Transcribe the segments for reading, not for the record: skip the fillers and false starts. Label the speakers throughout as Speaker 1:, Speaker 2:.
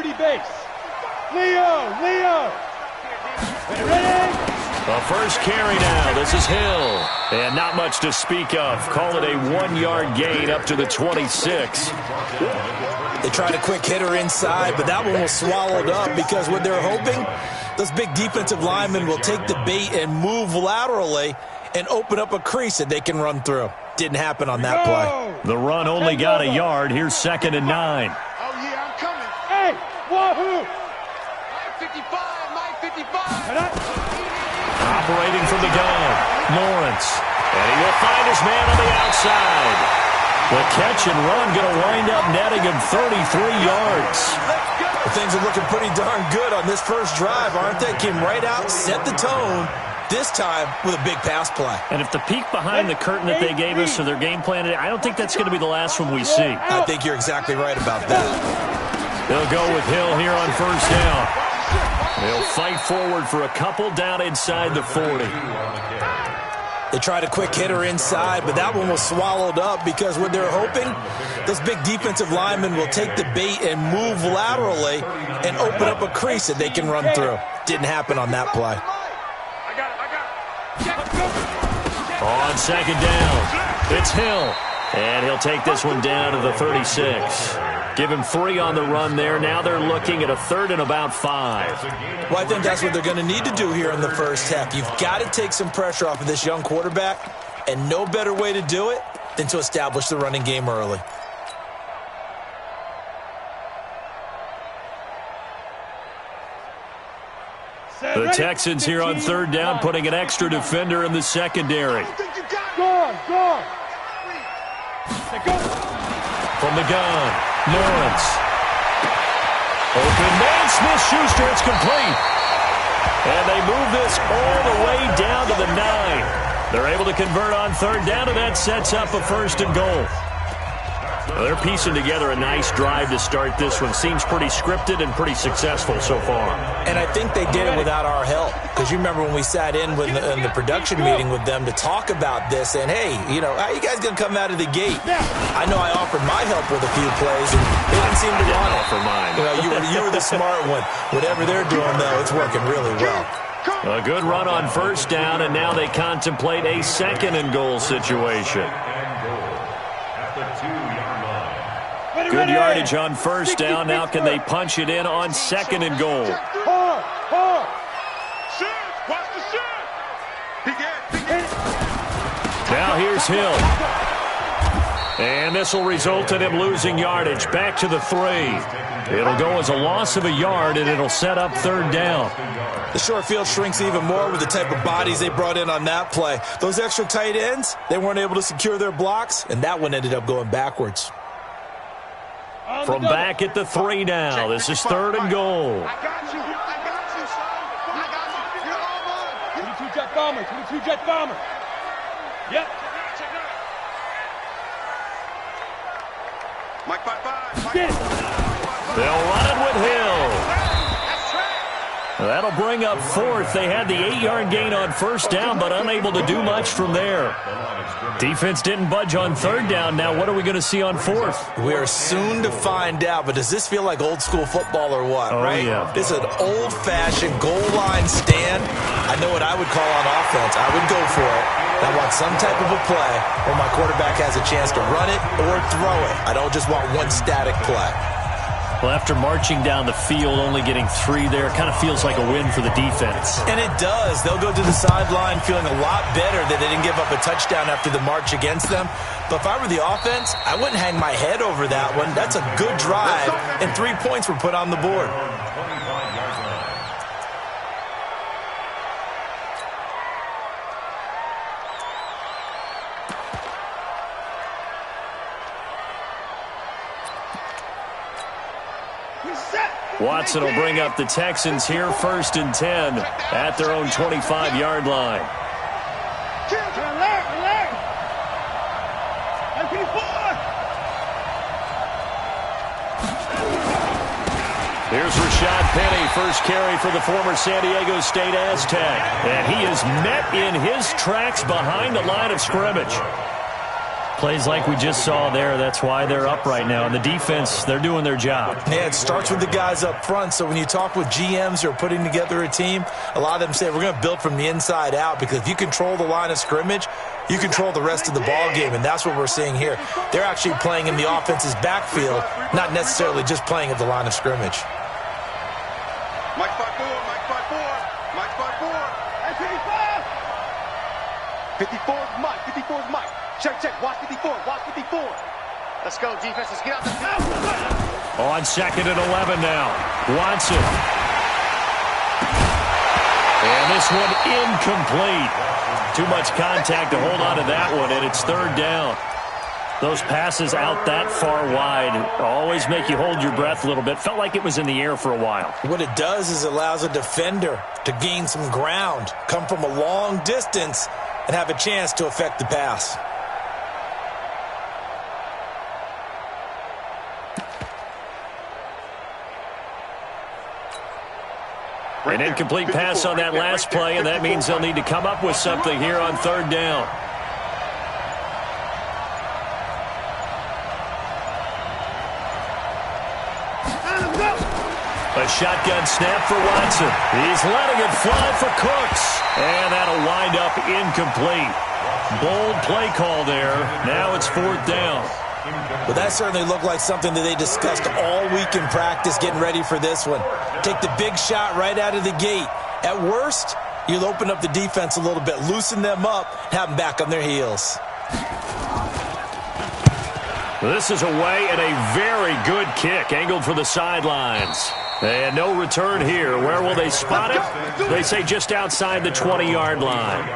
Speaker 1: Liberty base. Leo. Ready?
Speaker 2: The first carry now. This is Hill. And not much to speak of. Call it a 1-yard gain up to the 26.
Speaker 3: They tried a quick hitter inside, but that one was swallowed up because what they're hoping, those big defensive linemen will take the bait and move laterally and open up a crease that they can run through. Didn't happen on that play.
Speaker 2: The run only got a yard. Here's 2nd and 9.
Speaker 1: Oh, yeah, I'm coming. Hey, wahoo! 55.
Speaker 2: Operating from the gun, Lawrence. And he will find his man on the outside. The catch and run going to wind up netting him 33 yards.
Speaker 3: Things are looking pretty darn good on this first drive, aren't they? Came right out, set the tone, this time with a big pass play.
Speaker 2: And if the peek behind the curtain that they gave us to their game plan, I don't think that's going to be the last one we see.
Speaker 3: I think you're exactly right about that.
Speaker 2: They'll go with Hill here on first down. They'll fight forward for a couple down inside the 40.
Speaker 3: They tried a quick hitter inside, but that one was swallowed up because what they're hoping, those big defensive linemen will take the bait and move laterally and open up a crease that they can run through. Didn't happen on that play.
Speaker 2: On 2nd down, it's Hill. And he'll take this one down to the 36. Give him 3 on the run there. Now they're looking at a 3rd and about 5.
Speaker 3: Well, I think that's what they're going to need to do here in the first half. You've got to take some pressure off of this young quarterback, and no better way to do it than to establish the running game early.
Speaker 2: The Texans here on 3rd down, putting an extra defender in the secondary.
Speaker 1: Go.
Speaker 2: From the gun, Lawrence. Open man, Smith-Schuster, it's complete. And they move this all the way down to the 9. They're able to convert on 3rd down, and that sets up a 1st and goal. Well, they're piecing together a nice drive to start this one. Seems pretty scripted and pretty successful so far.
Speaker 3: And I think they did it without our help. Because you remember when we sat in the production meeting with them to talk about this, and hey, how you guys going to come out of the gate? I know I offered my help with a few plays, and they didn't seem to want it.
Speaker 2: Offer mine.
Speaker 3: You were the smart one. Whatever they're doing, though, it's working really well.
Speaker 2: A good run on 1st down, and now they contemplate a 2nd and goal situation. Good yardage on 1st down. Now can they punch it in on 2nd and goal? Now here's Hill. And this will result in him losing yardage. Back to the 3. It'll go as a loss of a yard, and it'll set up 3rd down.
Speaker 3: The short field shrinks even more with the type of bodies they brought in on that play. Those extra tight ends, they weren't able to secure their blocks, and that one ended up going backwards.
Speaker 2: From back at the 3 now. This is 3rd and goal.
Speaker 1: 22 jet bomber. Yep. Mike,
Speaker 2: They'll run it with Hill. That'll bring up 4th. They had the 8-yard gain on 1st down, but unable to do much from there. Defense didn't budge on 3rd down. Now what are we going to see on 4th?
Speaker 3: We are soon to find out, but does this feel like old school football or what, right?
Speaker 2: Yeah.
Speaker 3: This is an old-fashioned goal line stand. I know what I would call on offense. I would go for it. I want some type of a play where my quarterback has a chance to run it or throw it. I don't just want one static play.
Speaker 2: Well, after marching down the field, only getting 3 there, it kind of feels like a win for the defense.
Speaker 3: And it does. They'll go to the sideline feeling a lot better that they didn't give up a touchdown after the march against them. But if I were the offense, I wouldn't hang my head over that one. That's a good drive, and 3 points were put on the board.
Speaker 2: Watson will bring up the Texans here, 1st and 10 at their own 25-yard line. Here's Rashad Penny, first carry for the former San Diego State Aztec. And he is met in his tracks behind the line of scrimmage. Plays like we just saw there, that's why they're up right now. And the defense, they're doing their job.
Speaker 3: Yeah, it starts with the guys up front. So when you talk with GMs who are putting together a team, a lot of them say we're going to build from the inside out, because if you control the line of scrimmage, you control the rest of the ball game, and that's what we're seeing here. They're actually playing in the offense's backfield, not necessarily just playing at the line of scrimmage.
Speaker 1: Mike 5-4, Mike 5-4, Mike 5-4. That's 55. 54's Mike, 54's Mike. Check, watch 54, watch 54. Let's go, defense, let's get out the field.
Speaker 2: On 2nd and 11 now. Watson. And this one incomplete. Too much contact to hold on to that one, and it's 3rd down. Those passes out that far wide always make you hold your breath a little bit. Felt like it was in the air for a while.
Speaker 3: What it does is it allows a defender to gain some ground, come from a long distance, and have a chance to affect the pass.
Speaker 2: An incomplete pass on that last play, and that means they'll need to come up with something here on 3rd down. A shotgun snap for Watson. He's letting it fly for Cooks, and that'll wind up incomplete. Bold play call there. Now it's 4th down.
Speaker 3: Well, that certainly looked like something that they discussed all week in practice getting ready for this one. Take the big shot right out of the gate. At worst, you'll open up the defense a little bit, loosen them up, have them back on their heels.
Speaker 2: This is away, and a very good kick angled for the sidelines. And no return here. Where will they spot it? They say just outside the 20-yard line.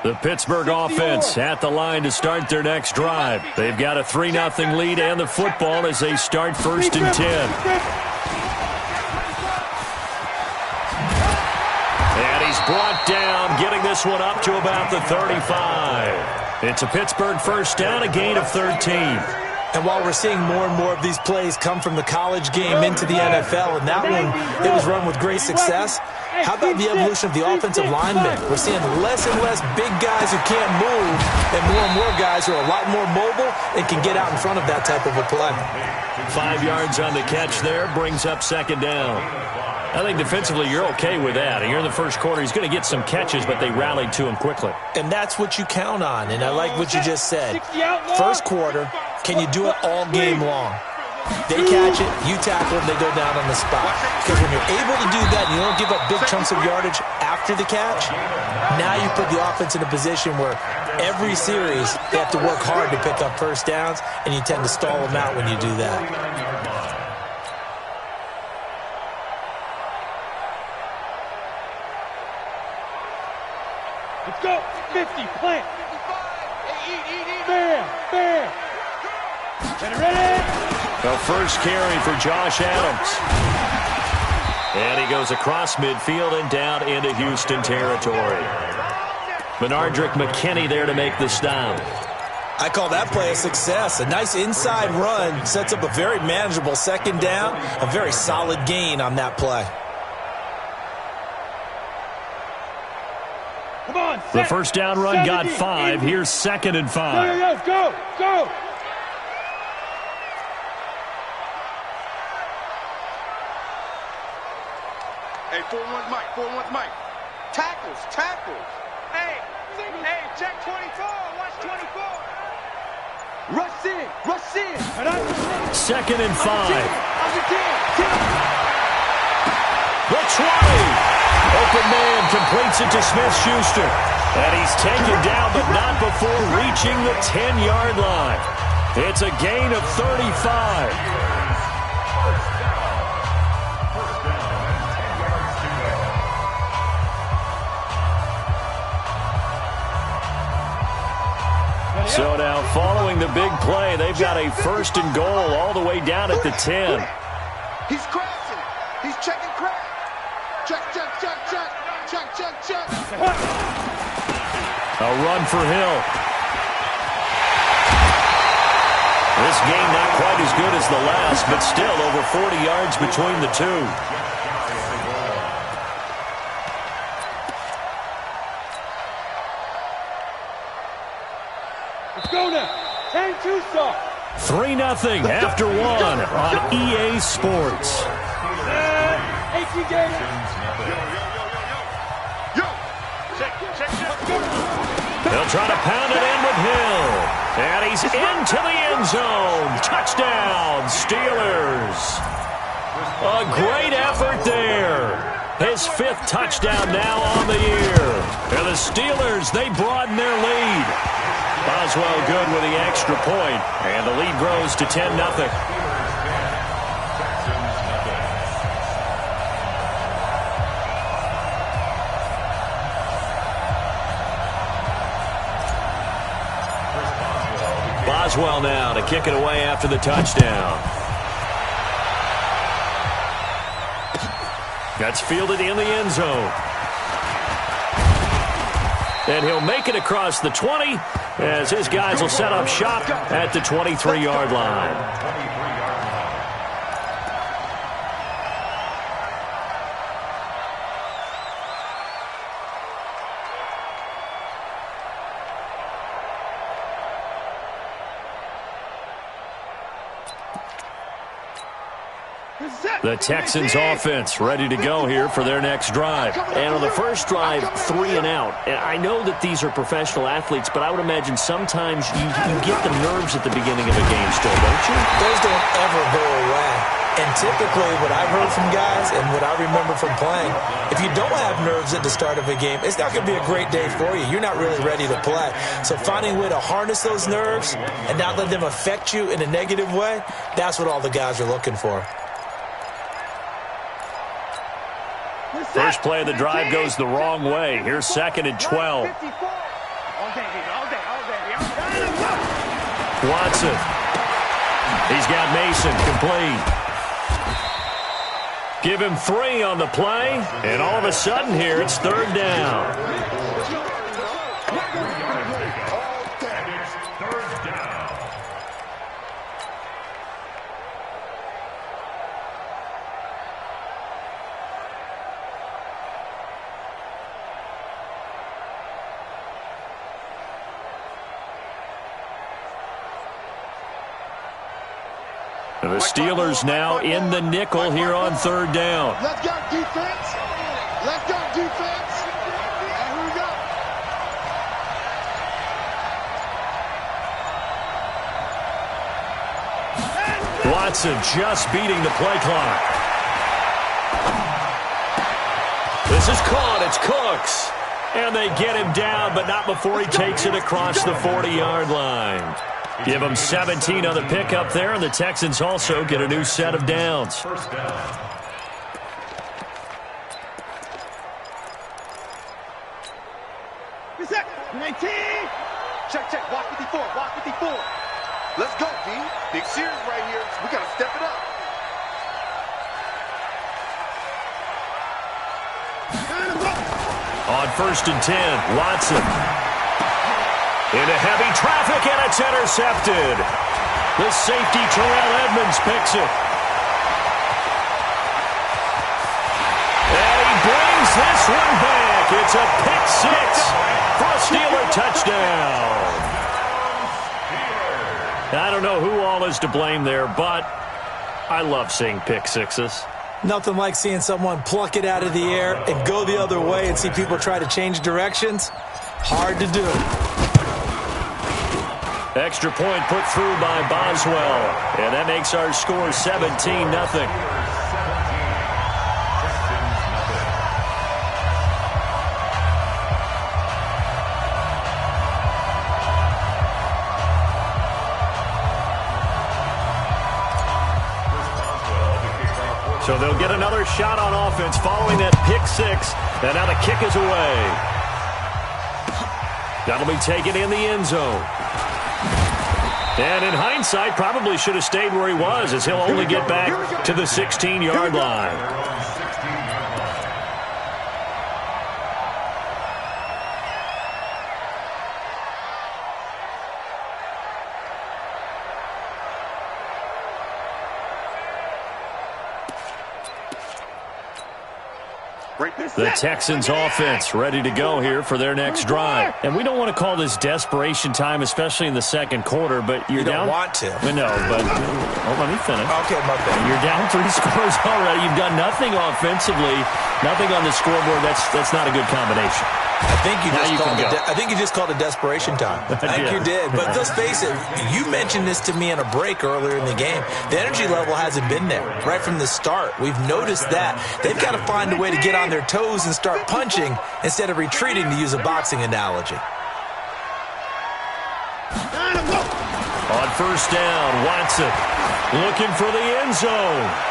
Speaker 2: The Pittsburgh offense at the line to start their next drive. They've got a 3-0 lead and the football as they start 1st and 10. And he's brought down, getting this one up to about the 35. It's a Pittsburgh 1st down, a gain of 13.
Speaker 3: And while we're seeing more and more of these plays come from the college game into the NFL, and that one, it was run with great success, how about the evolution of the offensive linemen? We're seeing less and less big guys who can't move and more guys who are a lot more mobile and can get out in front of that type of a play.
Speaker 2: 5 yards on the catch there, brings up 2nd down. I think defensively you're okay with that. Here in the first quarter, he's going to get some catches, but they rallied to him quickly.
Speaker 3: And that's what you count on, and I like what you just said. First quarter, can you do it all game long? They catch it, you tackle them, they go down on the spot. Because when you're able to do that and you don't give up big chunks of yardage after the catch, now you put the offense in a position where every series they have to work hard to pick up 1st downs, and you tend to stall them out when you do that.
Speaker 1: Let's go. 50, plant. Bam. Ready?
Speaker 2: The first carry for Josh Adams. And he goes across midfield and down into Houston territory. Benardrick McKinney there to make the stop.
Speaker 3: I call that play a success. A nice inside run sets up a very manageable 2nd down. A very solid gain on that play.
Speaker 1: Come on,
Speaker 2: The 1st down run got 5. Here's 2nd and 5.
Speaker 1: Go. Hey, 4-1's Mike, 4-1's Mike. Tackles. Hey, check 24, watch 24. Rush in.
Speaker 2: 2nd and 5. The 20. Open man completes it to Smith-Schuster. And he's taken down, but not before reaching the 10-yard line. It's a gain of 35. So following the big play, they've got a 1st and goal all the way down at the 10.
Speaker 1: He's crashing. He's checking crash. Check, check, check, check. Check, check, check.
Speaker 2: A run for Hill. This game not quite as good as the last, but still over 40 yards between the two.
Speaker 1: Let's go now. 10-2 start.
Speaker 2: 3-0 after 1 on EA Sports. They'll try to pound it in with Hill. And he's into the end zone. Touchdown, Steelers. A great effort there. His 5th touchdown now on the year. And the Steelers, they broaden their lead. Boswell good with the extra point, and the lead grows to 10-0. Boswell now to kick it away after the touchdown. That's fielded in the end zone. And he'll make it across the 20 as his guys will set up shop at the 23-yard line. The Texans offense ready to go here for their next drive.
Speaker 4: And on the first drive, 3 and out. And I know that these are professional athletes, but I would imagine sometimes you get the nerves at the beginning of a game still, don't you?
Speaker 3: Those don't ever go away. And typically what I've heard from guys and what I remember from playing, if you don't have nerves at the start of a game, it's not going to be a great day for you. You're not really ready to play. So finding a way to harness those nerves and not let them affect you in a negative way, that's what all the guys are looking for.
Speaker 2: First play of the drive goes the wrong way. Here's 2nd and 12. Watson. He's got Mason complete. Give him 3 on the play, and all of a sudden here it's 3rd down. The Steelers now in the nickel here on 3rd down.
Speaker 1: Let's go defense. Let's go defense. And here we go.
Speaker 2: Watson just beating the play clock. This is caught. It's Cooks. And they get him down, but not before he takes it across the 40-yard line. Give them 17 on the pickup there, and the Texans also get a new set of downs.
Speaker 1: First down. Reset. 19. Check, check. Walk 54. Walk 54. Let's go, D. Big series right here. We got to step it up.
Speaker 2: On 1st and 10, Watson. Into heavy traffic, and it's intercepted. The safety, Terrell Edmonds, picks it. And he brings this one back. It's a pick 6 for a Steeler touchdown. I don't know who all is to blame there, but I love seeing pick 6s.
Speaker 3: Nothing like seeing someone pluck it out of the air and go the other way and see people try to change directions. Hard to do.
Speaker 2: Extra point put through by Boswell. And that makes our score 17-0. So they'll get another shot on offense following that pick 6. And now the kick is away. That'll be taken in the end zone. And in hindsight, probably should have stayed where he was, as he'll only get back to the 16-yard line. The Texans offense ready to go here for their next drive. And we don't want to call this desperation time, especially in the second quarter, but you're down.
Speaker 3: You don't want to.
Speaker 2: No, but let me finish.
Speaker 3: Okay, my bad.
Speaker 2: You're down 3 scores already. You've done nothing offensively, nothing on the scoreboard. That's not a good combination.
Speaker 3: I think you just called it desperation time. I think you did. But let's face it, you mentioned this to me in a break earlier in the game. The energy level hasn't been there right from the start. We've noticed that. They've got to find a way to get on their toes and start punching instead of retreating, to use a boxing analogy.
Speaker 2: On first down, Watson looking for the end zone.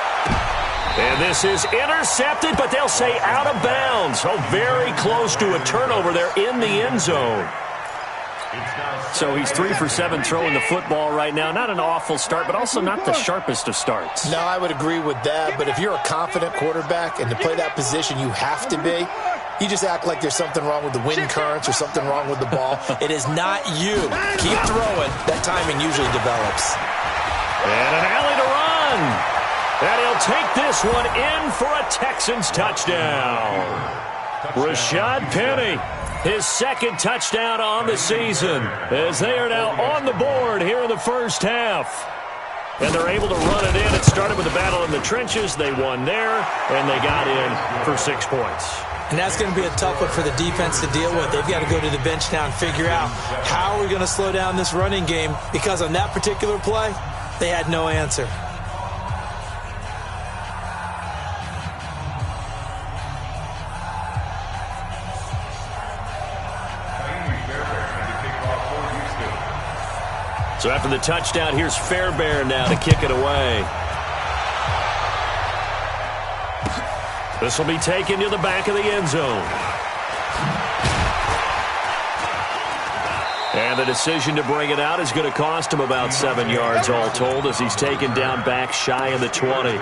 Speaker 2: And this is intercepted, but they'll say out of bounds. Oh, very close to a turnover there in the end zone. So he's 3 for 7 throwing the football right now. Not an awful start, but also not the sharpest of starts.
Speaker 5: No, I would agree with that. But if you're a confident quarterback and to play that position, you have to be. You just act like there's something wrong with the wind currents or something wrong with the ball.
Speaker 3: It is not you. Keep throwing. That timing usually develops.
Speaker 2: And an alley to run. And he'll take this one in for a Texans touchdown. Rashad Penny, his second touchdown on the season, as they are now on the board here in the first half. And they're able to run it in. It started with a battle in the trenches. They won there, and they got in for 6 points.
Speaker 3: And that's going to be a tough one for the defense to deal with. They've got to go to the bench now and figure out how are we going to slow down this running game, because on that particular play, they had no answer.
Speaker 2: So after the touchdown, here's Fairbairn now to kick it away. This will be taken to the back of the end zone. And the decision to bring it out is going to cost him about 7 yards all told, as he's taken down back shy of the 20.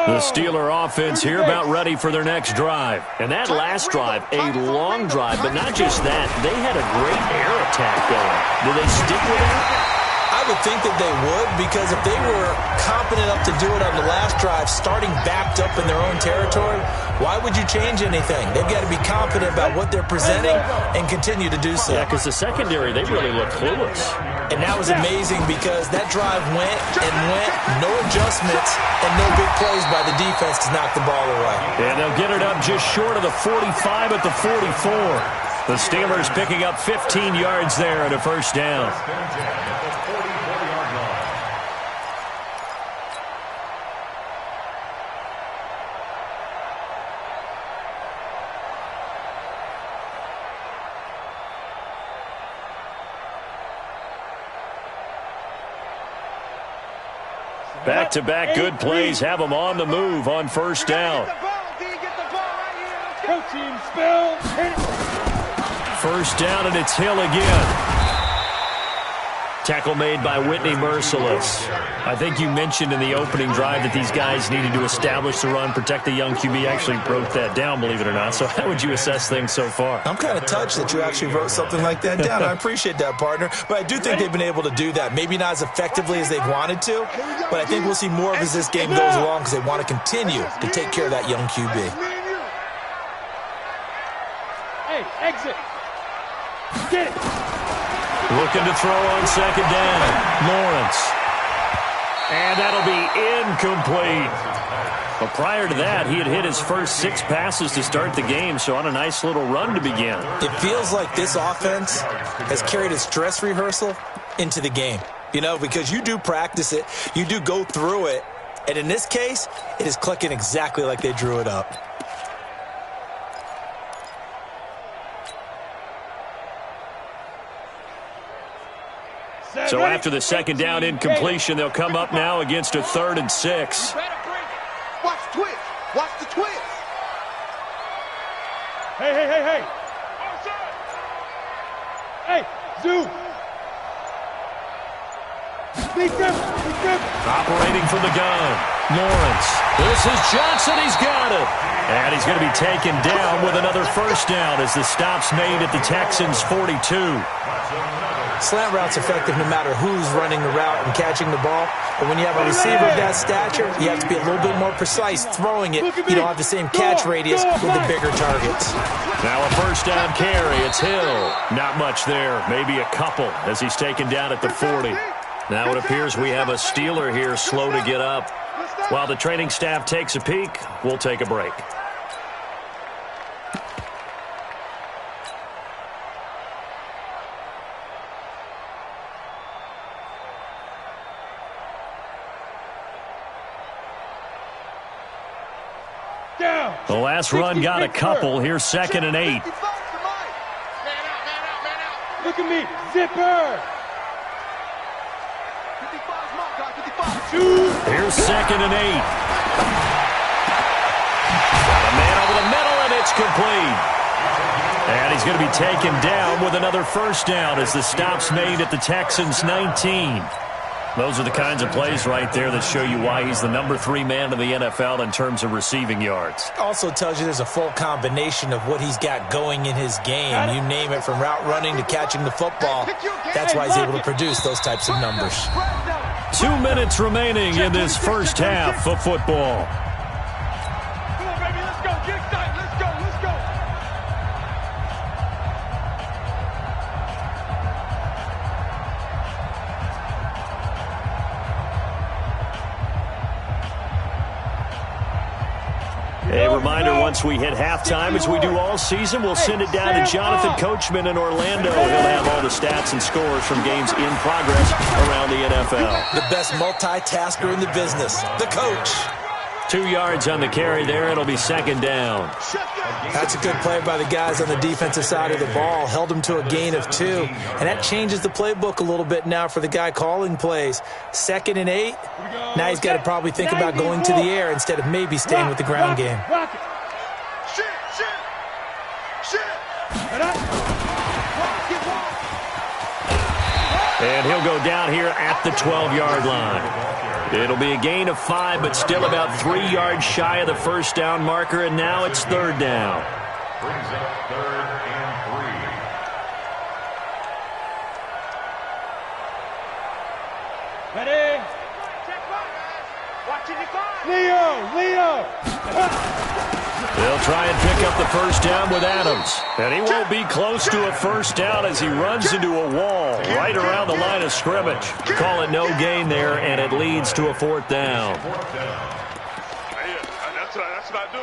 Speaker 2: The Steeler offense here about ready for their next drive. And that last drive, a long drive, but not just that. They had a great air attack going. Do they stick with that?
Speaker 3: I would think that they would, because if they were competent enough to do it on the last drive, starting backed up in their own territory, why would you change anything? They've got to be confident about what they're presenting and continue to do so.
Speaker 2: Yeah, because the secondary, they really looked clueless.
Speaker 3: And that was amazing, because that drive went and went, no adjustments, and no big plays by the defense to knock the ball away.
Speaker 2: And they'll get it up just short of the 45 at the 44. The Steelers picking up 15 yards there at a first down. Back-to-back good plays have them on the move on first down. First down, and it's Hill again. Tackle made by Whitney Merciless. I think you mentioned in the opening drive that these guys needed to establish the run, protect the young QB. Actually broke that down, believe it or not. So how would you assess things so far?
Speaker 3: I'm kind of touched that you actually wrote something like that down. I appreciate that, partner. But I do think they've been able to do that. Maybe not as effectively as they've wanted to, but I think we'll see more of as this game goes along, because they want to continue to take care of that young QB.
Speaker 6: Hey, exit. Get it.
Speaker 2: Looking to throw on second down. Lawrence. And that'll be incomplete. But prior to that, he had hit his first 6 passes to start the game, so on a nice little run to begin.
Speaker 3: It feels like this offense has carried its dress rehearsal into the game. You know, because you do practice it, you do go through it, and in this case, it is clicking exactly like they drew it up.
Speaker 2: So after the second down incompletion, they'll come up now against a 3rd and 6.
Speaker 1: Watch the twitch. Watch the
Speaker 6: Hey. Hey, Zoo. Be careful.
Speaker 2: Operating from the gun. Lawrence. This is Johnson. He's got it. And he's going to be taken down with another first down as the stop's made at the Texans' 42.
Speaker 3: Slant route's effective no matter who's running the route and catching the ball. But when you have a receiver of that stature, you have to be a little bit more precise throwing it. You don't have the same catch radius with the bigger targets.
Speaker 2: Now a first down carry. It's Hill. Not much there. Maybe a couple as he's taken down at the 40. Now it appears we have a Steeler here slow to get up. While the training staff takes a peek, we'll take a break. The last run got a couple. Here's 2nd and 8.
Speaker 6: Look at me. Zipper.
Speaker 2: Here's 2nd and 8. Got a man over the middle, and it's complete. And he's going to be taken down with another first down as the stop's made at the Texans' 19. Those are the kinds of plays right there that show you why he's the number 3 man in the NFL in terms of receiving yards.
Speaker 3: Also tells you there's a full combination of what he's got going in his game. You name it, from route running to catching the football. That's why he's able to produce those types of numbers.
Speaker 2: 2 minutes remaining in this first half of football.
Speaker 6: Come on, baby. Let's go. Get excited. Let's go.
Speaker 2: A reminder, once we hit halftime, as we do all season, we'll send it down to Jonathan Coachman in Orlando. He'll have all the stats and scores from games in progress around the NFL.
Speaker 3: The best multitasker in the business, the coach.
Speaker 2: 2 yards on the carry there. It'll be 2nd down.
Speaker 3: That's a good play by the guys on the defensive side of the ball. Held him to a gain of 2. And that changes the playbook a little bit now for the guy calling plays. 2nd and 8. Now he's got to probably think about going to the air instead of maybe staying with the ground game.
Speaker 2: And he'll go down here at the 12-yard line. It'll be a gain of 5, but still about 3 yards shy of the first down marker, and now it's 3rd down.
Speaker 7: Brings up 3rd and 3.
Speaker 6: Ready? Leo.
Speaker 2: They'll try and pick up the first down with Adams. And he won't be close to a first down as he runs into a wall right around the line of scrimmage. Call it no gain there, and it leads to a 4th down.
Speaker 1: That's what I do.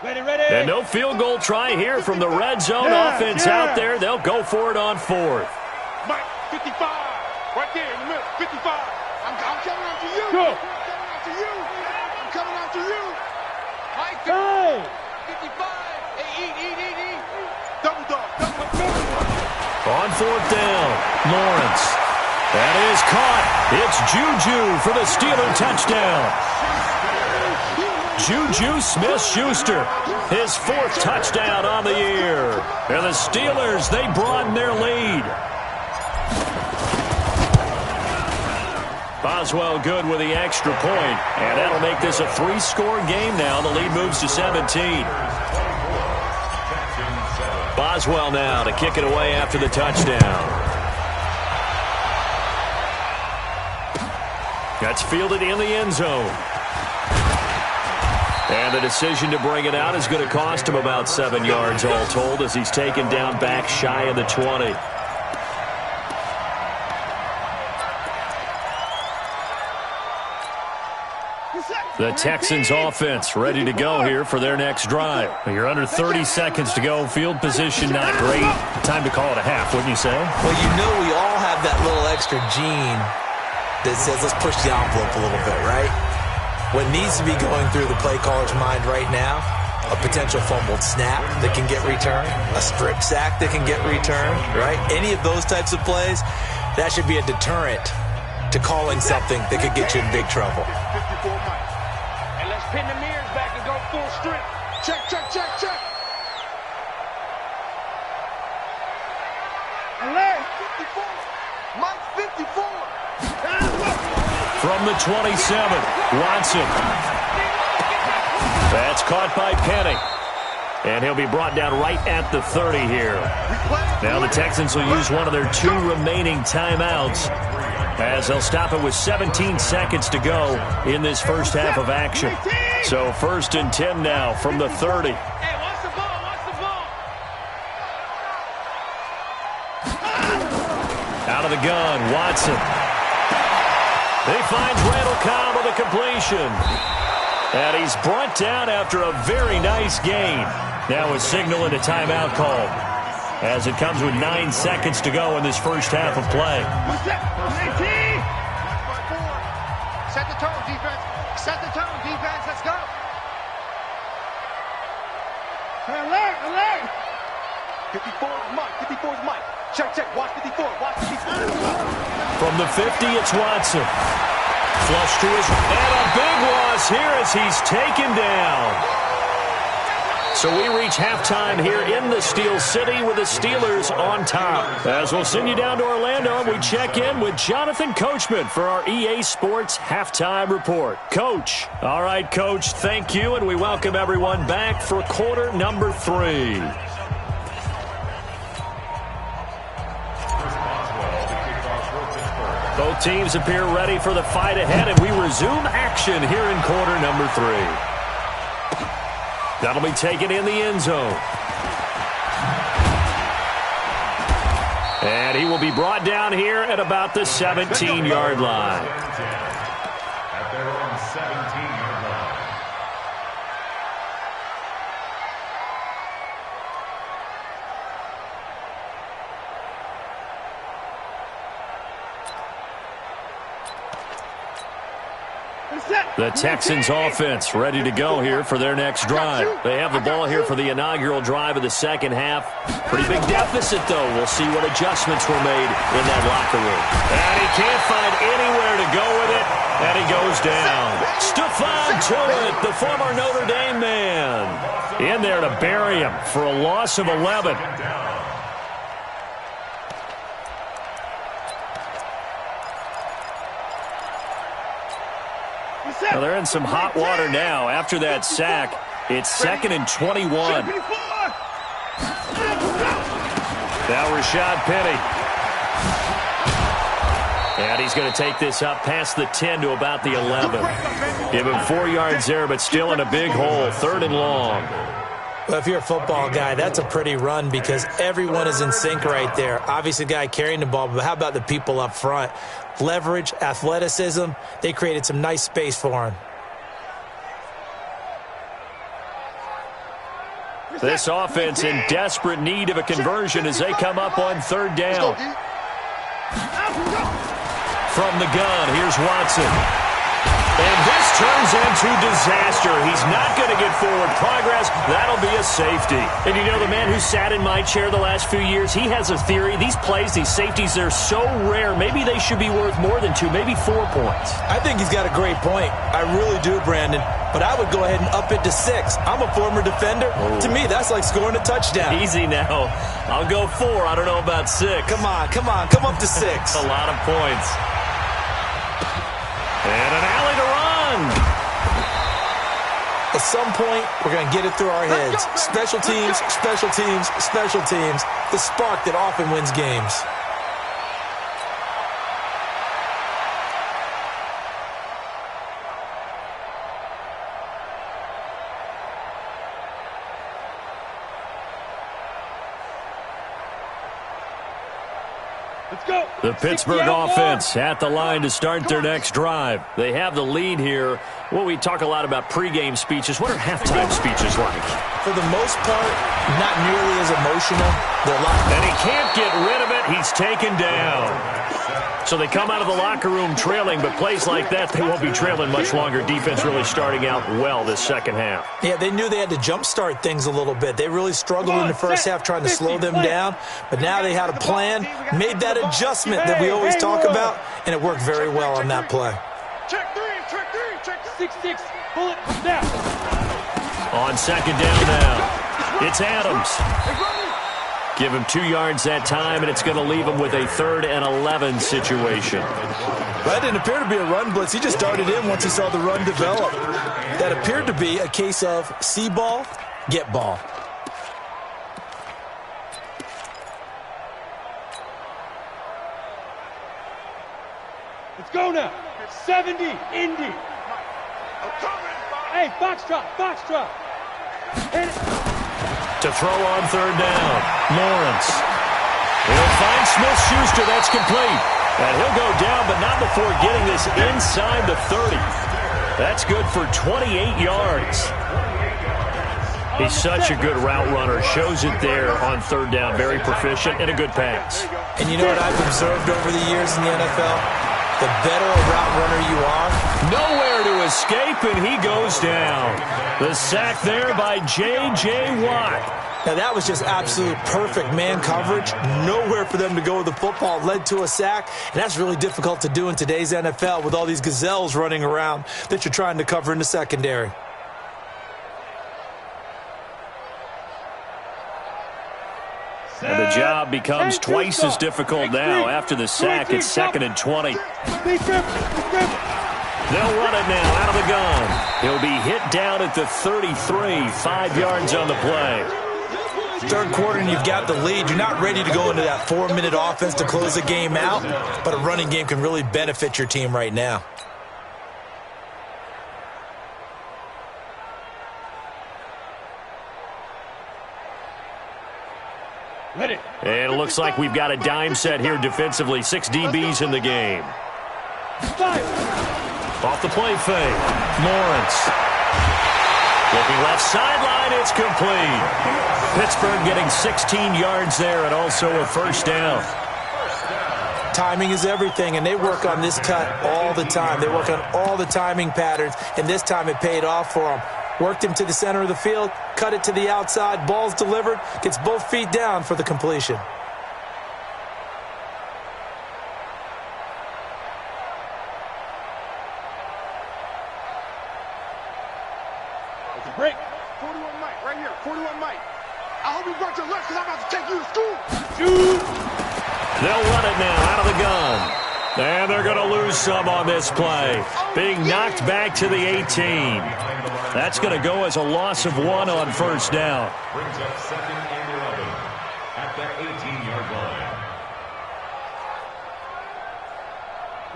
Speaker 6: Ready.
Speaker 2: And no field goal try here from the red zone offense out there. They'll go for it on 4th.
Speaker 1: Mike, 55. Right there in the middle. 55. I'm coming after you.
Speaker 6: Go.
Speaker 1: I'm coming after you. Mike,
Speaker 6: Hey.
Speaker 1: 55. Hey, eat. Double dog.
Speaker 2: On 4th down, Lawrence. That is caught. It's Juju for the Steeler touchdown. Juju Smith-Schuster, his 4th touchdown on the year. And the Steelers, they broaden their lead. Boswell good with the extra point, and that'll make this a 3-score game now. The lead moves to 17. Boswell now to kick it away after the touchdown. That's fielded in the end zone. And the decision to bring it out is going to cost him about 7 yards all told as he's taken down back shy of the 20. The Texans offense ready to go here for their next drive. You're under 30 seconds to go. Field position not great. Time to call it a half, wouldn't you say?
Speaker 3: Well, you know we all have that little extra gene that says let's push the envelope a little bit, right? What needs to be going through the play caller's mind right now a potential fumbled snap that can get returned, a strip sack that can get returned, right? Any of those types of plays, that should be a deterrent to calling something that could get you in big trouble.
Speaker 6: And let's pin the mirrors back and go full strip.
Speaker 1: Check, check, check, check.
Speaker 6: Alert.
Speaker 1: 54. Mike 54.
Speaker 2: From the 27, Watson. That's caught by Penny. And he'll be brought down right at the 30 here. Now the Texans will use one of their 2 remaining timeouts, as they'll stop it with 17 seconds to go in this first half of action. So 1st and 10 now from the 30.
Speaker 6: Hey, what's the ball? What's the ball?
Speaker 2: Out of the gun, Watson. He finds Randall Cobb with a completion. And he's brought down after a very nice gain. Now a signal and a timeout call, as it comes with 9 seconds to go in this first half of play.
Speaker 1: Set the tone, defense. Set the tone, defense. Let's go.
Speaker 6: Alert, alert.
Speaker 1: 54 is Mike. 54 is Mike. Check, check. Watch 54. Watch 54.
Speaker 2: From the 50, it's Watson. Flush to his, and a big loss here as he's taken down. So we reach halftime here in the Steel City with the Steelers on top. As we'll send you down to Orlando, we check in with Jonathan Coachman for our EA Sports Halftime Report. Coach. All right, Coach, thank you, and we welcome everyone back for quarter number 3. Both teams appear ready for the fight ahead, and we resume action here in quarter number 3. That'll be taken in the end zone. And he will be brought down here at about the 17-yard line.
Speaker 7: At their own 17-yard line.
Speaker 2: The Texans offense ready to go here for their next drive. They have the ball here for the inaugural drive of the second half. Pretty big deficit, though. We'll see what adjustments were made in that locker room. And he can't find anywhere to go with it, and he goes down. Stephon Tuitt, the former Notre Dame man, in there to bury him for a loss of 11. Well, they're in some hot water now. After that sack, it's 2nd and 21. Now Rashad Penny. And he's going to take this up past the 10 to about the 11. Give him 4 yards there, but still in a big hole. 3rd and long.
Speaker 3: Well, if you're a football guy, that's a pretty run because everyone is in sync right there. Obviously, the guy carrying the ball, but how about the people up front? Leverage, athleticism, they created some nice space for him.
Speaker 2: This offense in desperate need of a conversion as they come up on 3rd down. From the gun, here's Watson. And this turns into disaster. He's not going to get forward progress. That'll be a safety. And you know, the man who sat in my chair the last few years, he has a theory. These plays, these safeties, they're so rare. Maybe they should be worth more than 2, maybe 4 points.
Speaker 3: I think he's got a great point. I really do, Brandon. But I would go ahead and up it to 6. I'm a former defender. To me, that's like scoring a touchdown.
Speaker 2: Easy now. I'll go 4. I don't know about 6.
Speaker 3: Come on. Come up to 6.
Speaker 2: A lot of points. And an alley to run.
Speaker 3: At some point, we're going to get it through our heads. Special teams, special teams, special teams. The spark that often wins games.
Speaker 2: The Pittsburgh offense at the line to start their next drive. They have the lead here. Well, we talk a lot about pregame speeches. What are halftime speeches like?
Speaker 3: For the most part, not nearly as emotional. They're locked.
Speaker 2: And he can't get rid of it. He's taken down. So they come out of the locker room trailing, but plays like that, they won't be trailing much longer. Defense really starting out well this second half.
Speaker 3: Yeah, they knew they had to jumpstart things a little bit. They really struggled in the first half trying to slow them down, but now they had a plan, made that adjustment that we always talk about, and it worked very well on that play.
Speaker 6: Check three, check 6-6, bullet, now.
Speaker 2: On second down now, it's Adams. Give him 2 yards that time, and it's going to leave him with a 3rd and 11 situation.
Speaker 3: That didn't appear to be a run blitz. He just darted in once he saw the run develop. That appeared to be a case of see ball, get ball.
Speaker 6: Let's go now. 70, Indy. Hey, box drop. Hit it.
Speaker 2: To throw on 3rd down, Lawrence. He'll find Smith-Schuster. That's complete. And he'll go down, but not before getting this inside the 30. That's good for 28 yards. He's such a good route runner. Shows it there on 3rd down. Very proficient and a good pass.
Speaker 3: And you know what I've observed over the years in the NFL? The better a route runner you are,
Speaker 2: nowhere to escape, and he goes down. The sack there by J.J. Watt.
Speaker 3: Now, that was just absolute perfect man coverage. Nowhere for them to go with the football. Led to a sack, and that's really difficult to do in today's NFL with all these gazelles running around that you're trying to cover in the secondary.
Speaker 2: And the job becomes twice as difficult now. After the sack, it's 2nd and 20. They'll run it now out of the gun. He'll be hit down at the 33, 5 yards on the play.
Speaker 3: Third quarter and you've got the lead. You're not ready to go into that 4-minute offense to close the game out, but a running game can really benefit your team right now.
Speaker 2: And it looks like we've got a dime set here defensively. 6 DBs in the game. Off the play fake. Lawrence. Looking left sideline. It's complete. Pittsburgh getting 16 yards there and also a 1st down.
Speaker 3: Timing is everything, and they work on this cut all the time. They work on all the timing patterns, and this time it paid off for them. Worked him to the center of the field, cut it to the outside, ball's delivered, gets both feet down for the completion.
Speaker 6: It's a break. 41 Mike, right here, 41 Mike. I hope you brought your lunch because I'm about to take you to school. Shoot!
Speaker 2: They'll run it now out of the gun. And they're going to lose some on this play. Being knocked back to the 18. That's going to go as a loss of 1 on 1st down.
Speaker 7: Brings up 2nd and 11 at the 18-yard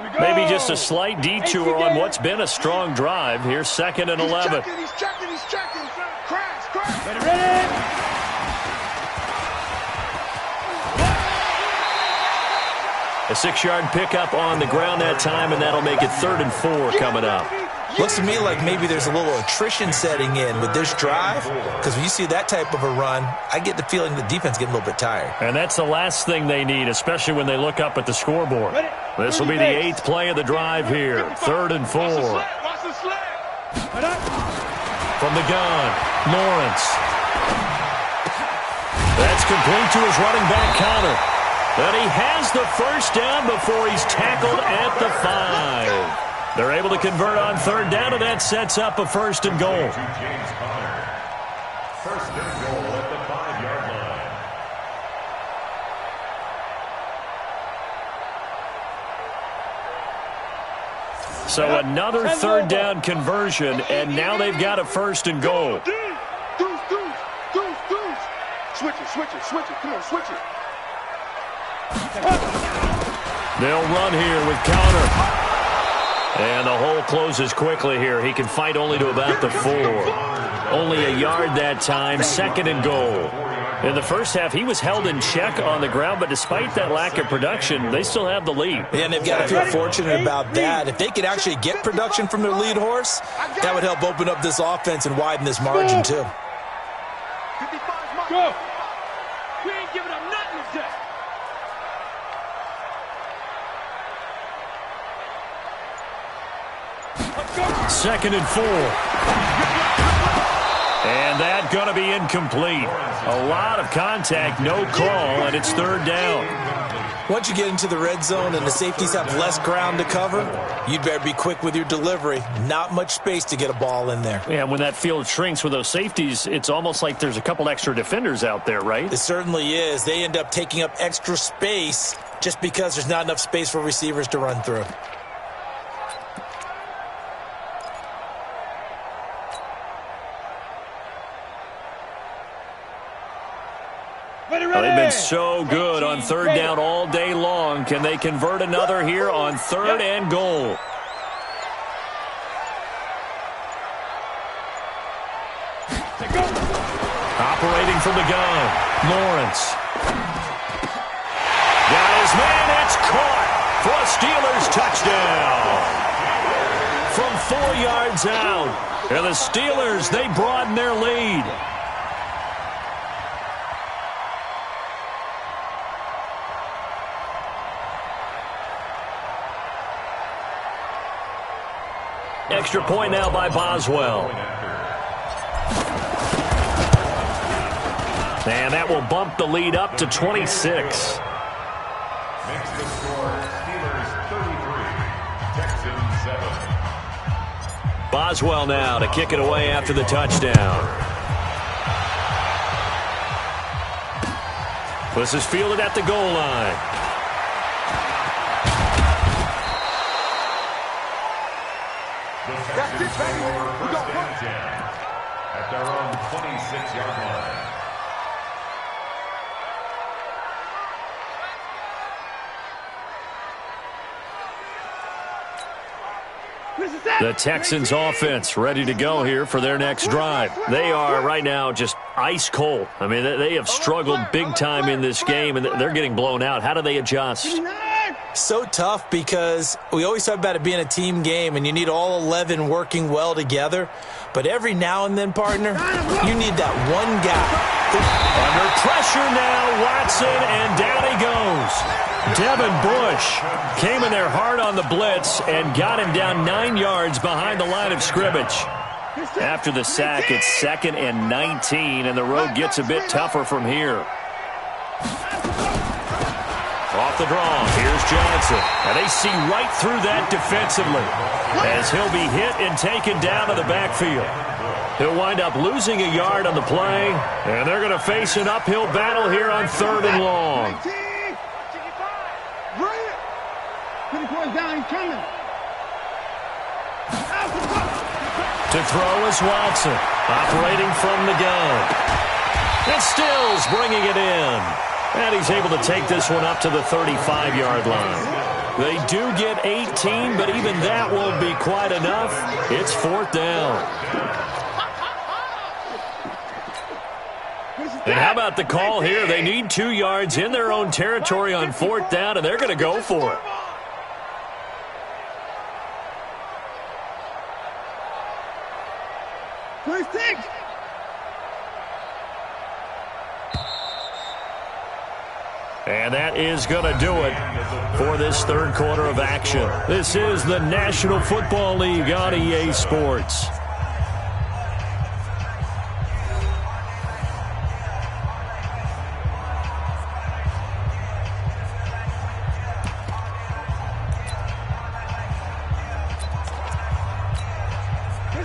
Speaker 7: line.
Speaker 2: Maybe just a slight detour on what's been a strong drive. Here's 2nd and 11.
Speaker 6: He's checking. Crash. Ready.
Speaker 2: A 6-yard pickup on the ground that time, and that'll make it 3rd and 4 coming up.
Speaker 3: Looks to me like maybe there's a little attrition setting in with this drive, because when you see that type of a run, I get the feeling the defense getting a little bit tired.
Speaker 2: And that's the last thing they need, especially when they look up at the scoreboard. This will be the 8th play of the drive here, 3rd and 4. From the gun, Lawrence. That's complete to his running back Connor. But he has the 1st down before he's tackled at the 5. They're able to convert on 3rd down, and that sets up a 1st and goal.
Speaker 7: 1st and goal at the 5-yard line.
Speaker 2: So another 3rd down conversion, and now they've got a 1st and goal.
Speaker 6: Switch it. Come on, switch it.
Speaker 2: They'll run here with Connor. And the hole closes quickly here. He can fight only to about the 4. Only a yard that time, 2nd and goal. In the first half, he was held in check on the ground, but despite that lack of production, they still have the lead.
Speaker 3: Yeah, and they've got to feel fortunate about that. If they could actually get production from their lead horse, that would help open up this offense and widen this margin too.
Speaker 6: Go! We ain't giving up nothing today.
Speaker 2: 2nd and 4. And that going to be incomplete. A lot of contact, no call, and it's 3rd down.
Speaker 3: Once you get into the red zone and the safeties have less ground to cover, you'd better be quick with your delivery. Not much space to get a ball in there.
Speaker 4: Yeah, when that field shrinks with those safeties, it's almost like there's a couple extra defenders out there, right?
Speaker 3: It certainly is. They end up taking up extra space just because there's not enough space for receivers to run through.
Speaker 2: Well, they've been so good on 3rd down all day long. Can they convert another here on 3rd and goal? Operating from the gun, Lawrence. Got his man, it's caught for a Steelers touchdown. From 4 yards out. And the Steelers, they broaden their lead. Extra point now by Boswell. And that will bump the lead up to 26.
Speaker 7: Makes the score Steelers 33, Texans 7.
Speaker 2: Boswell now to kick it away after the touchdown. This is fielded at the goal line.
Speaker 7: That's it, baby. We got 1st and 10 at their own 26-yard line.
Speaker 2: The Texans offense ready to go here for their next drive. They are right now just ice cold. I mean, they have struggled big time in this game, and they're getting blown out. How do they adjust?
Speaker 3: So tough because we always talk about it being a team game and you need all 11 working well together. But every now and then, partner, you need that one guy.
Speaker 2: Under pressure now, Watson, and down he goes. Devin Bush came in there hard on the blitz and got him down 9 yards behind the line of scrimmage. After the sack, it's 2nd and 19, and the road gets a bit tougher from here. Off the draw, here's Johnson. And they see right through that defensively as he'll be hit and taken down to the backfield. He'll wind up losing a yard on the play, and they're going to face an uphill battle here on 3rd and long. To throw is Watson, operating from the gun. And Stills bringing it in. And he's able to take this one up to the 35-yard line. They do get 18, but even that won't be quite enough. It's 4th down. And how about the call here? They need 2 yards in their own territory on 4th down, and they're going to go for it. And that is going to do it for this 3rd quarter of action. This is the National Football League on EA Sports.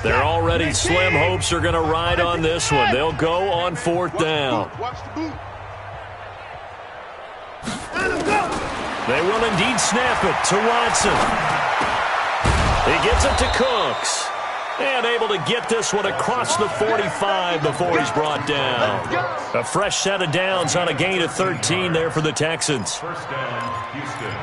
Speaker 2: They're already slim hopes are going to ride on this one. They'll go on 4th down. They will indeed snap it to Watson. He gets it to Cooks. And able to get this one across the 45 before he's brought down. A fresh set of downs on a gain of 13 there for the Texans.
Speaker 7: 1st down, Houston.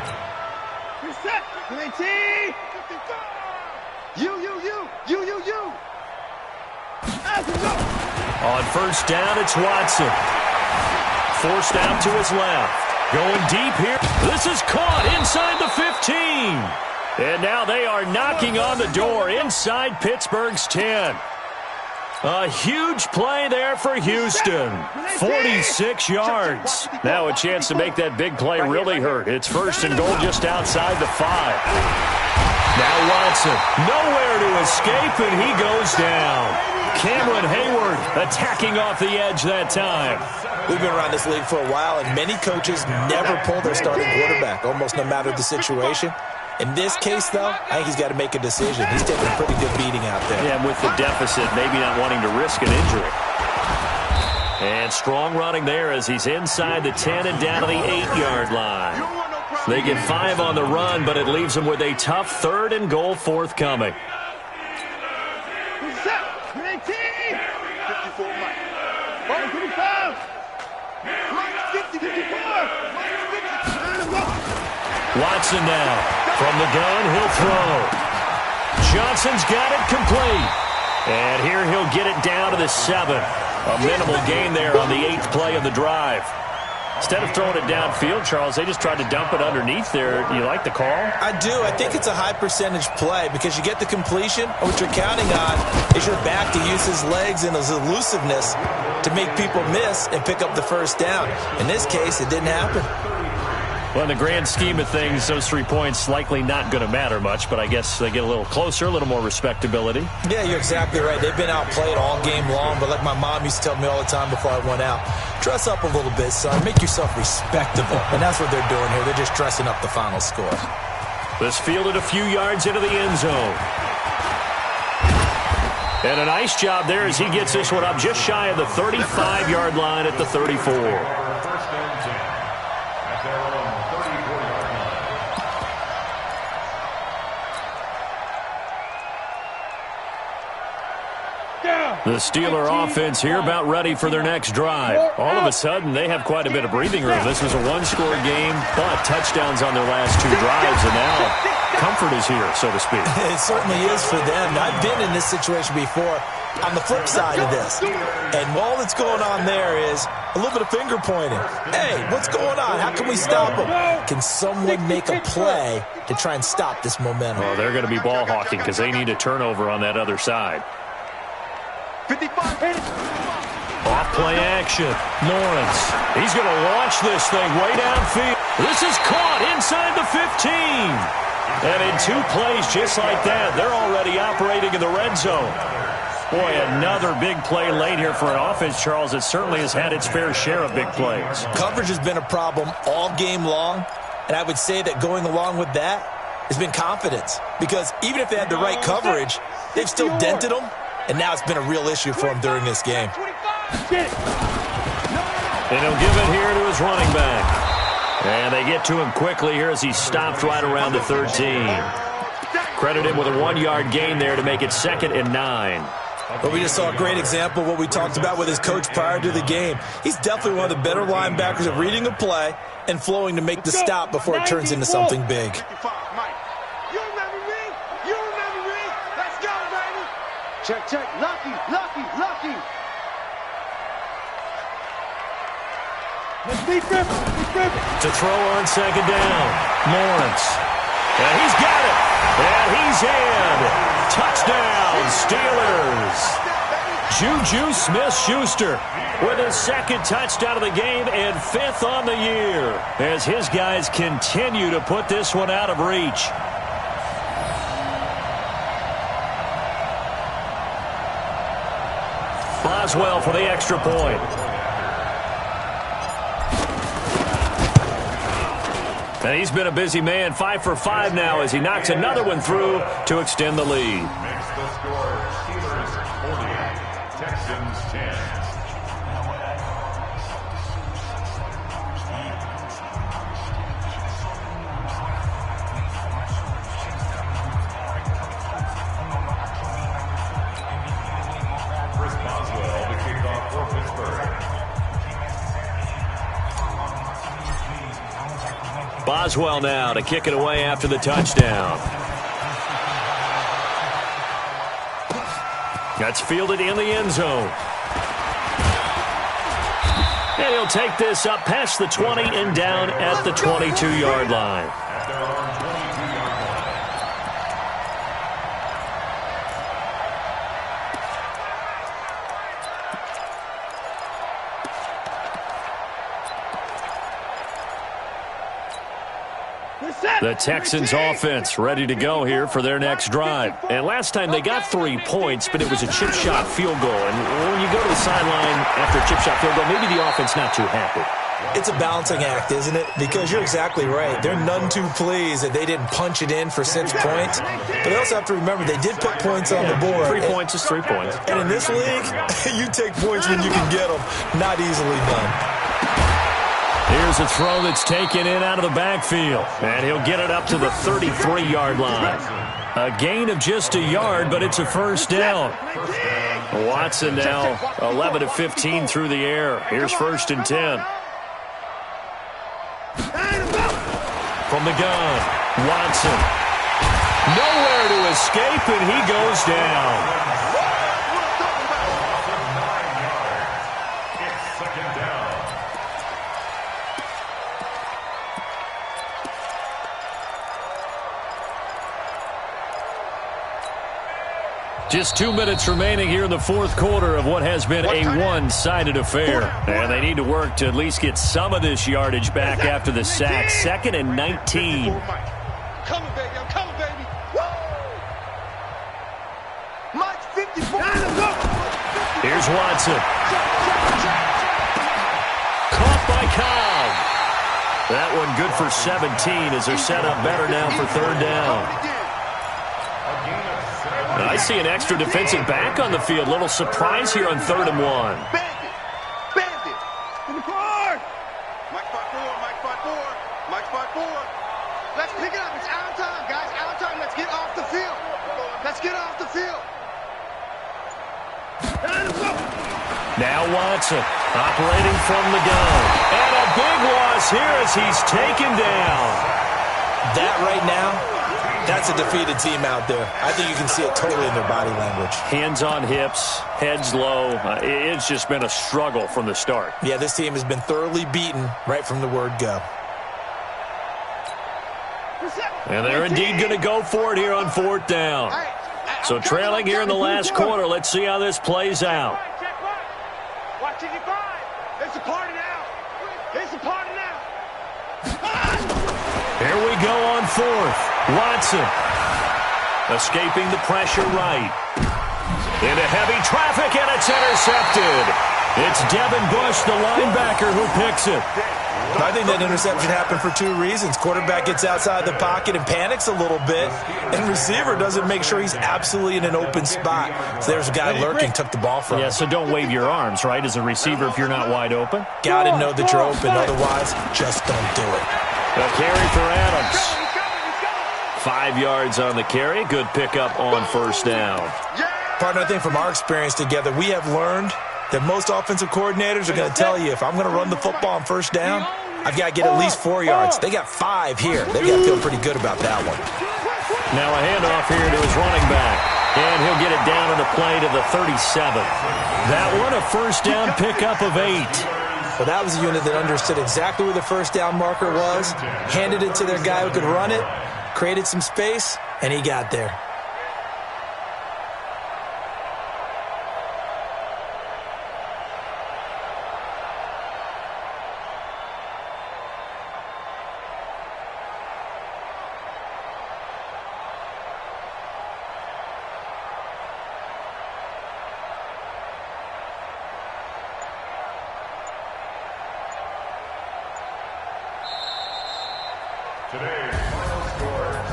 Speaker 2: On 1st down, it's Watson. Forced out to his left. Going deep here. This is caught inside the 15. And now they are knocking on the door inside Pittsburgh's 10. A huge play there for Houston. 46 yards. Now a chance to make that big play really hurt. It's 1st and goal just outside the 5. Now Watson. Nowhere to escape, and he goes down. Cameron Hayward attacking off the edge that time.
Speaker 3: We've been around this league for a while, and many coaches never pull their starting quarterback, almost no matter the situation. In this case, though, I think he's got to make a decision. He's taking a pretty good beating out there.
Speaker 2: Yeah, and with the deficit, maybe not wanting to risk an injury. And strong running there as he's inside the 10 and down to the 8-yard line. They get 5 on the run, but it leaves them with a tough 3rd and goal forthcoming.
Speaker 6: 50, 54.
Speaker 2: Watson now. From the gun, he'll throw. Johnson's got it complete. And here he'll get it down to the 7. A minimal gain there on the 8th play of the drive. Instead of throwing it downfield, Charles, they just tried to dump it underneath there. You like the call?
Speaker 3: I do. I think it's a high percentage play because you get the completion, and what you're counting on is your back to use his legs and his elusiveness to make people miss and pick up the first down. In this case, it didn't happen.
Speaker 2: Well, in the grand scheme of things, those 3 points likely not going to matter much, but I guess they get a little closer, a little more respectability.
Speaker 3: Yeah, you're exactly right. They've been outplayed all game long, but like my mom used to tell me all the time before I went out, dress up a little bit, son. Make yourself respectable. And that's what they're doing here. They're just dressing up the final score.
Speaker 2: This fielded a few yards into the end zone. And a nice job there as he gets this one up just shy of the 35-yard line at the 34. The Steeler offense here about ready for their next drive. All of a sudden, they have quite a bit of breathing room. This was a one-score game, but touchdowns on their last 2 drives, and now comfort is here, so to speak.
Speaker 3: It certainly is for them. I've been in this situation before on the flip side of this. And all that's going on there is a little bit of finger pointing. Hey, what's going on? How can we stop them? Can someone make a play to try and stop this momentum?
Speaker 2: Well, they're going to be ball hawking because they need a turnover on that other side.
Speaker 6: 55.
Speaker 2: Off play action. Lawrence. He's going to launch this thing way downfield. This is caught inside the 15. And in 2 plays just like that, they're already operating in the red zone. Boy, another big play late here for an offense, Charles, that certainly has had its fair share of big plays.
Speaker 3: Coverage has been a problem all game long, and I would say that going along with that has been confidence. Because even if they had the right coverage, they've still dented them. And now it's been a real issue for him during this game.
Speaker 2: And he'll give it here to his running back. And they get to him quickly here as he stopped right around the 13. Credit him with a 1-yard gain there to make it 2nd and 9.
Speaker 3: But we just saw a great example of what we talked about with his coach prior to the game. He's definitely one of the better linebackers at reading a play and flowing to make the stop before it turns into something big.
Speaker 6: Check, check. Lucky, lucky, lucky. Let's beat them.
Speaker 2: To throw on 2nd down. Lawrence. And he's got it. And he's in. Touchdown, Steelers. Juju Smith-Schuster with his 2nd touchdown of the game and 5th on the year as his guys continue to put this one out of reach. Boswell for the extra point. And he's been a busy man, 5 for 5 now as he knocks another one through to extend the lead.
Speaker 7: Makes the score Steelers 40, Texans 10.
Speaker 2: Boswell now to kick it away after the touchdown. That's fielded in the end zone. And he'll take this up past the 20 and down at the 22-yard line.
Speaker 6: Good set.
Speaker 2: The Texans offense ready to go here for their next drive.
Speaker 4: And last time they got 3 points, but it was a chip shot field goal. And when you go to the sideline after a chip shot field goal, maybe the offense not too happy.
Speaker 3: It's a balancing act, isn't it? Because you're exactly right. They're none too pleased that they didn't punch it in for 6 points. But they also have to remember they did put points on the board.
Speaker 4: 3 points is 3 points.
Speaker 3: And in this league, you take points when you can get them. Not easily done.
Speaker 2: Here's a throw that's taken in out of the backfield. And he'll get it up to the 33-yard line. A gain of just a yard, but it's a first down. Watson now 11 of 15 through the air. Here's 1st and 10. From the gun, Watson. Nowhere to escape, and he goes down. Just 2 minutes remaining here in the 4th quarter of what has been a one-sided affair. And they need to work to at least get some of this yardage back after the sack. 2nd and 19.
Speaker 6: I'm coming, baby. I'm coming, baby. Woo! Mike 54.
Speaker 2: Here's Watson. Caught by Cobb. That one good for 17 as they're set up better now for 3rd down. I see an extra defensive back on the field. Little surprise here on 3rd and 1.
Speaker 6: Bandit. Bandit. In the car. Mike 5-4. Mike 5-4. Mike 5-4. Let's pick it up. It's out time, guys. Out time. Let's get off the field. Let's get off the field.
Speaker 2: Now Watson operating from the gun. And a big loss here as he's taken down.
Speaker 3: That right now, that's a defeated team out there. I think you can see it totally in their body language.
Speaker 2: Hands on hips, heads low. It's just been a struggle from the start.
Speaker 3: Yeah, this team has been thoroughly beaten right from the word go.
Speaker 2: And they're indeed going to go for it here on 4th down. So trailing here in the last quarter. Let's see how this plays out.
Speaker 6: Watch it, it's a party now. It's a party now.
Speaker 2: Here we go on 4th. Watson escaping the pressure right. Into heavy traffic, and it's intercepted. It's Devin Bush, the linebacker, who picks it.
Speaker 3: I think that interception happened for 2 reasons. Quarterback gets outside the pocket and panics a little bit, and receiver doesn't make sure he's absolutely in an open spot. So there's a guy lurking, took the ball from him.
Speaker 2: Yeah, so don't wave your arms, right, as a receiver if you're not wide open?
Speaker 3: Got to know that you're open. Otherwise, just don't do it.
Speaker 2: A carry for Adams. 5 yards on the carry. Good pickup on 1st down.
Speaker 3: Partner, I think from our experience together, we have learned that most offensive coordinators are going to tell you, if I'm going to run the football on 1st down, I've got to get at least 4 yards. They got 5 here. They've got to feel pretty good about that one.
Speaker 2: Now a handoff here to his running back. And he'll get it down on the play to the 37. That one a 1st down pickup of 8.
Speaker 3: Well, that was a unit that understood exactly where the 1st down marker was, handed it to their guy who could run it, created some space, and he got there.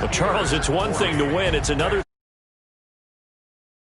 Speaker 2: Well, Charles, it's one thing to win. It's another